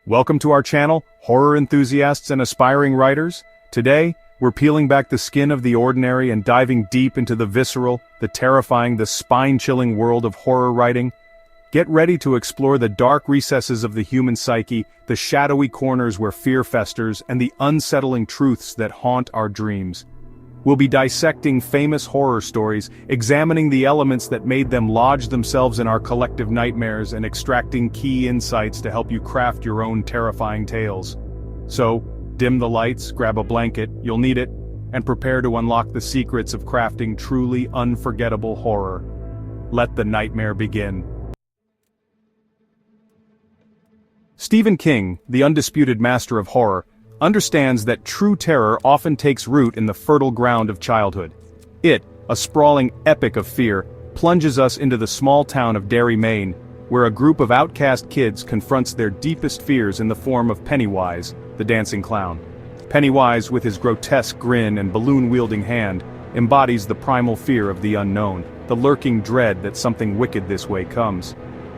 Welcome to our channel, horror enthusiasts and aspiring writers. Today, we're peeling back the skin of the ordinary and diving deep into the visceral, the terrifying, the spine-chilling world of horror writing. Get ready to explore the dark recesses of the human psyche, the shadowy corners where fear festers, and the unsettling truths that haunt our dreams. We'll be dissecting famous horror stories, examining the elements that made them lodge themselves in our collective nightmares, and extracting key insights to help you craft your own terrifying tales. So, dim the lights, grab a blanket, you'll need it, and prepare to unlock the secrets of crafting truly unforgettable horror. Let the nightmare begin. Stephen King, the undisputed master of horror, understands that true terror often takes root in the fertile ground of childhood. It, a sprawling epic of fear, plunges us into the small town of Derry, Maine, where a group of outcast kids confronts their deepest fears in the form of Pennywise, the dancing clown. Pennywise, with his grotesque grin and balloon-wielding hand, embodies the primal fear of the unknown, the lurking dread that something wicked this way comes.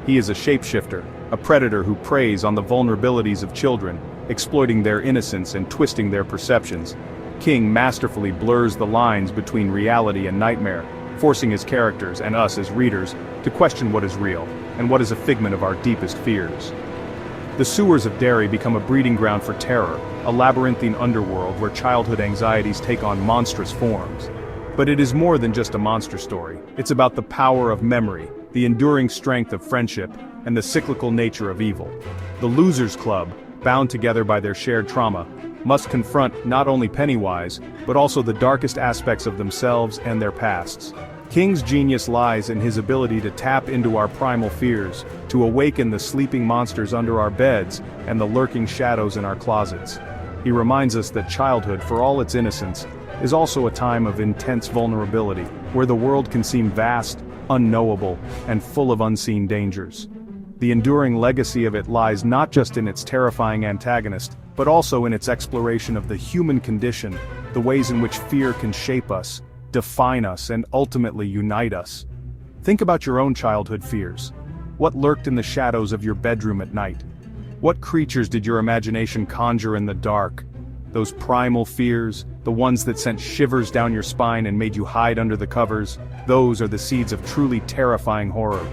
He is a shapeshifter, a predator who preys on the vulnerabilities of children, exploiting their innocence and twisting their perceptions. King masterfully blurs the lines between reality and nightmare, forcing his characters and us as readers to question what is real and what is a figment of our deepest fears. The sewers of Derry become a breeding ground for terror, a labyrinthine underworld where childhood anxieties take on monstrous forms. But it is more than just a monster story. It's about the power of memory, the enduring strength of friendship, and the cyclical nature of evil. The Losers Club, bound together by their shared trauma, must confront not only Pennywise, but also the darkest aspects of themselves and their pasts. King's genius lies in his ability to tap into our primal fears, to awaken the sleeping monsters under our beds and the lurking shadows in our closets. He reminds us that childhood, for all its innocence, is also a time of intense vulnerability, where the world can seem vast, unknowable, and full of unseen dangers. The enduring legacy of it lies not just in its terrifying antagonist, but also in its exploration of the human condition, the ways in which fear can shape us, define us, and ultimately unite us. Think about your own childhood fears. What lurked in the shadows of your bedroom at night? What creatures did your imagination conjure in the dark? Those primal fears, the ones that sent shivers down your spine and made you hide under the covers, those are the seeds of truly terrifying horror.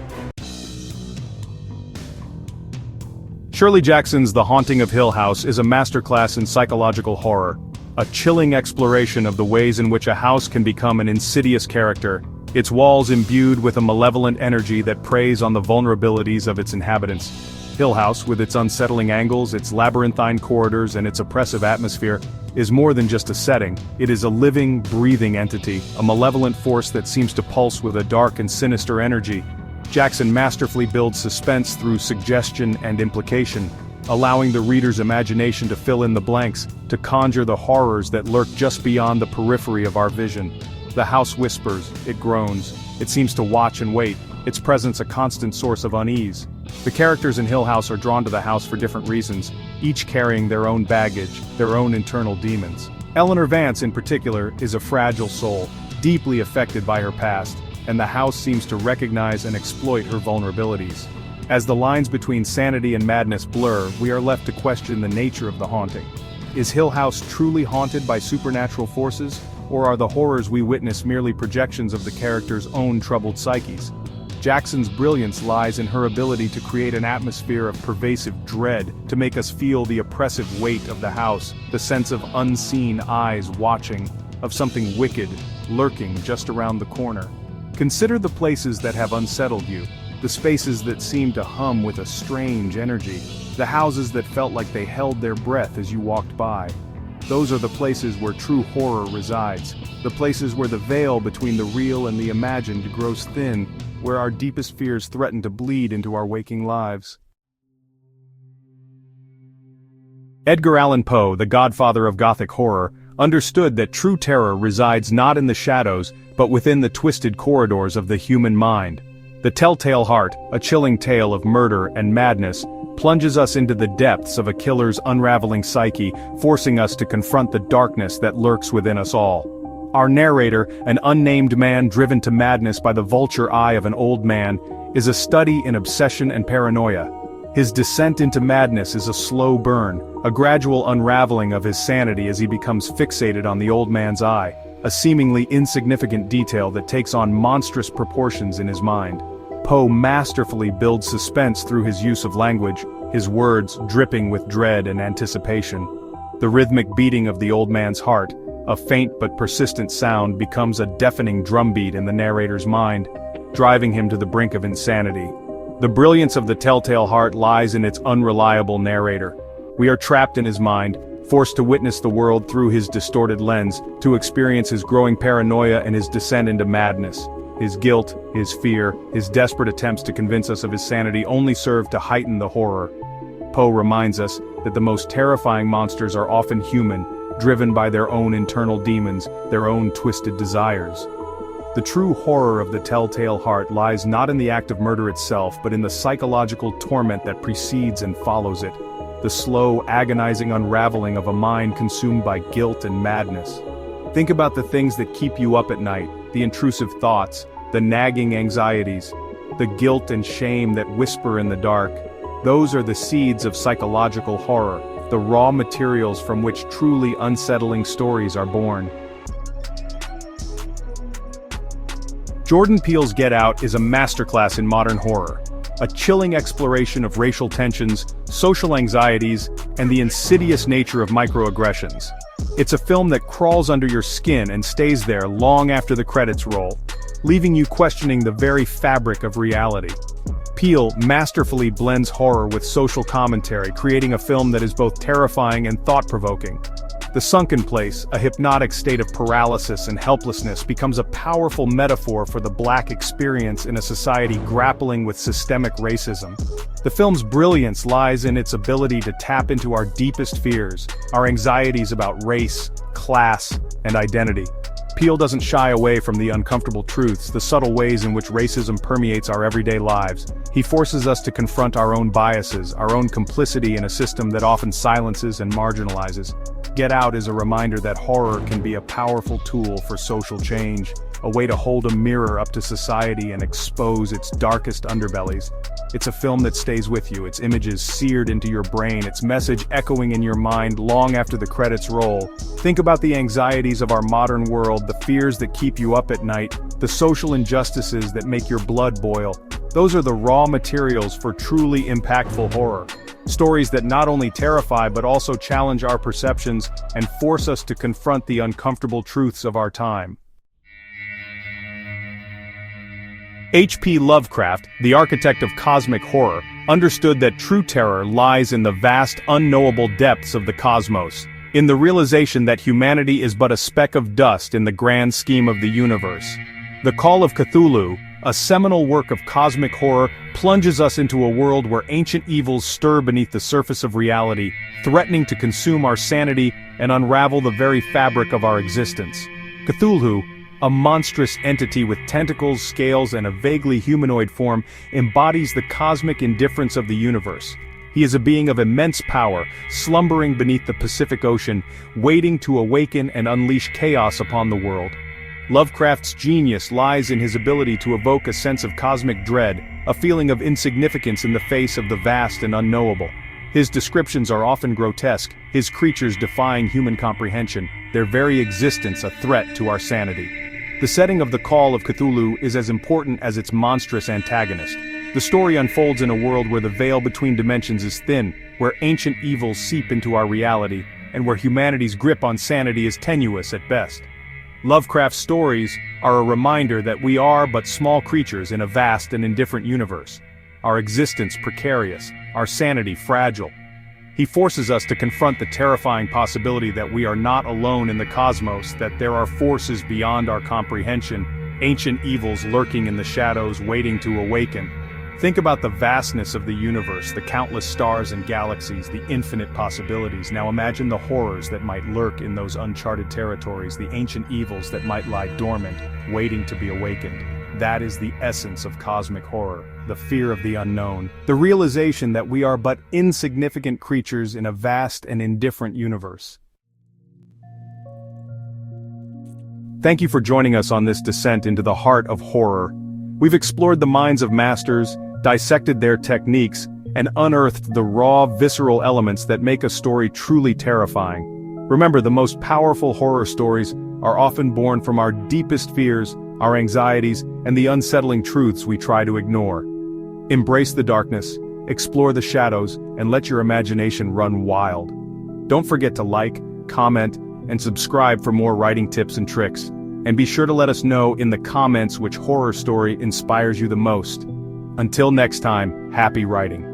Shirley Jackson's The Haunting of Hill House is a masterclass in psychological horror, a chilling exploration of the ways in which a house can become an insidious character, its walls imbued with a malevolent energy that preys on the vulnerabilities of its inhabitants. Hill House, with its unsettling angles, its labyrinthine corridors, and its oppressive atmosphere, is more than just a setting. It is a living, breathing entity, a malevolent force that seems to pulse with a dark and sinister energy. Jackson masterfully builds suspense through suggestion and implication, allowing the reader's imagination to fill in the blanks, to conjure the horrors that lurk just beyond the periphery of our vision. The house whispers, it groans, it seems to watch and wait, its presence a constant source of unease. The characters in Hill House are drawn to the house for different reasons, each carrying their own baggage, their own internal demons. Eleanor Vance, in particular, is a fragile soul, deeply affected by her past, and the house seems to recognize and exploit her vulnerabilities. As the lines between sanity and madness blur, we are left to question the nature of the haunting. Is Hill House truly haunted by supernatural forces, or are the horrors we witness merely projections of the characters' own troubled psyches? Jackson's brilliance lies in her ability to create an atmosphere of pervasive dread, to make us feel the oppressive weight of the house, the sense of unseen eyes watching, of something wicked, lurking just around the corner. Consider the places that have unsettled you, the spaces that seem to hum with a strange energy, the houses that felt like they held their breath as you walked by. Those are the places where true horror resides, the places where the veil between the real and the imagined grows thin, where our deepest fears threaten to bleed into our waking lives. Edgar Allan Poe, the godfather of Gothic horror, understood that true terror resides not in the shadows, but within the twisted corridors of the human mind. The Telltale Heart, a chilling tale of murder and madness, plunges us into the depths of a killer's unraveling psyche, forcing us to confront the darkness that lurks within us all. Our narrator, an unnamed man driven to madness by the vulture eye of an old man, is a study in obsession and paranoia. His descent into madness is a slow burn, a gradual unraveling of his sanity as he becomes fixated on the old man's eye, a seemingly insignificant detail that takes on monstrous proportions in his mind. Poe masterfully builds suspense through his use of language, his words dripping with dread and anticipation. The rhythmic beating of the old man's heart, a faint but persistent sound, becomes a deafening drumbeat in the narrator's mind, driving him to the brink of insanity. The brilliance of the Telltale Heart lies in its unreliable narrator. We are trapped in his mind, forced to witness the world through his distorted lens, to experience his growing paranoia and his descent into madness. His guilt, his fear, his desperate attempts to convince us of his sanity only serve to heighten the horror. Poe reminds us that the most terrifying monsters are often human, driven by their own internal demons, their own twisted desires. The true horror of the Telltale Heart lies not in the act of murder itself, but in the psychological torment that precedes and follows it, the slow, agonizing unraveling of a mind consumed by guilt and madness. Think about the things that keep you up at night, the intrusive thoughts, the nagging anxieties, the guilt and shame that whisper in the dark. Those are the seeds of psychological horror, the raw materials from which truly unsettling stories are born. Jordan Peele's Get Out is a masterclass in modern horror, a chilling exploration of racial tensions, social anxieties, and the insidious nature of microaggressions. It's a film that crawls under your skin and stays there long after the credits roll, leaving you questioning the very fabric of reality. Peele masterfully blends horror with social commentary, creating a film that is both terrifying and thought-provoking. The sunken place, a hypnotic state of paralysis and helplessness, becomes a powerful metaphor for the Black experience in a society grappling with systemic racism. The film's brilliance lies in its ability to tap into our deepest fears, our anxieties about race, class, and identity. Peele doesn't shy away from the uncomfortable truths, the subtle ways in which racism permeates our everyday lives. He forces us to confront our own biases, our own complicity in a system that often silences and marginalizes. Get Out is a reminder that horror can be a powerful tool for social change, a way to hold a mirror up to society and expose its darkest underbellies. It's a film that stays with you, its images seared into your brain, its message echoing in your mind long after the credits roll. Think about the anxieties of our modern world, the fears that keep you up at night, the social injustices that make your blood boil. Those are the raw materials for truly impactful horror. Stories that not only terrify but also challenge our perceptions and force us to confront the uncomfortable truths of our time. H.P. Lovecraft, the architect of cosmic horror, understood that true terror lies in the vast, unknowable depths of the cosmos, in the realization that humanity is but a speck of dust in the grand scheme of the universe. The Call of Cthulhu, a seminal work of cosmic horror, plunges us into a world where ancient evils stir beneath the surface of reality, threatening to consume our sanity and unravel the very fabric of our existence. Cthulhu, a monstrous entity with tentacles, scales, and a vaguely humanoid form, embodies the cosmic indifference of the universe. He is a being of immense power, slumbering beneath the Pacific Ocean, waiting to awaken and unleash chaos upon the world. Lovecraft's genius lies in his ability to evoke a sense of cosmic dread, a feeling of insignificance in the face of the vast and unknowable. His descriptions are often grotesque, his creatures defying human comprehension, their very existence a threat to our sanity. The setting of the Call of Cthulhu is as important as its monstrous antagonist. The story unfolds in a world where the veil between dimensions is thin, where ancient evils seep into our reality, and where humanity's grip on sanity is tenuous at best. Lovecraft's stories are a reminder that we are but small creatures in a vast and indifferent universe, our existence precarious, our sanity fragile. He forces us to confront the terrifying possibility that we are not alone in the cosmos, that there are forces beyond our comprehension, ancient evils lurking in the shadows waiting to awaken. Think about the vastness of the universe, the countless stars and galaxies, the infinite possibilities. Now imagine the horrors that might lurk in those uncharted territories, the ancient evils that might lie dormant, waiting to be awakened. That is the essence of cosmic horror, the fear of the unknown, the realization that we are but insignificant creatures in a vast and indifferent universe. Thank you for joining us on this descent into the heart of horror. We've explored the minds of masters, dissected their techniques, and unearthed the raw, visceral elements that make a story truly terrifying. Remember, the most powerful horror stories are often born from our deepest fears, our anxieties, and the unsettling truths we try to ignore. Embrace the darkness, explore the shadows, and let your imagination run wild. Don't forget to like, comment, and subscribe for more writing tips and tricks. And be sure to let us know in the comments which horror story inspires you the most. Until next time, happy writing.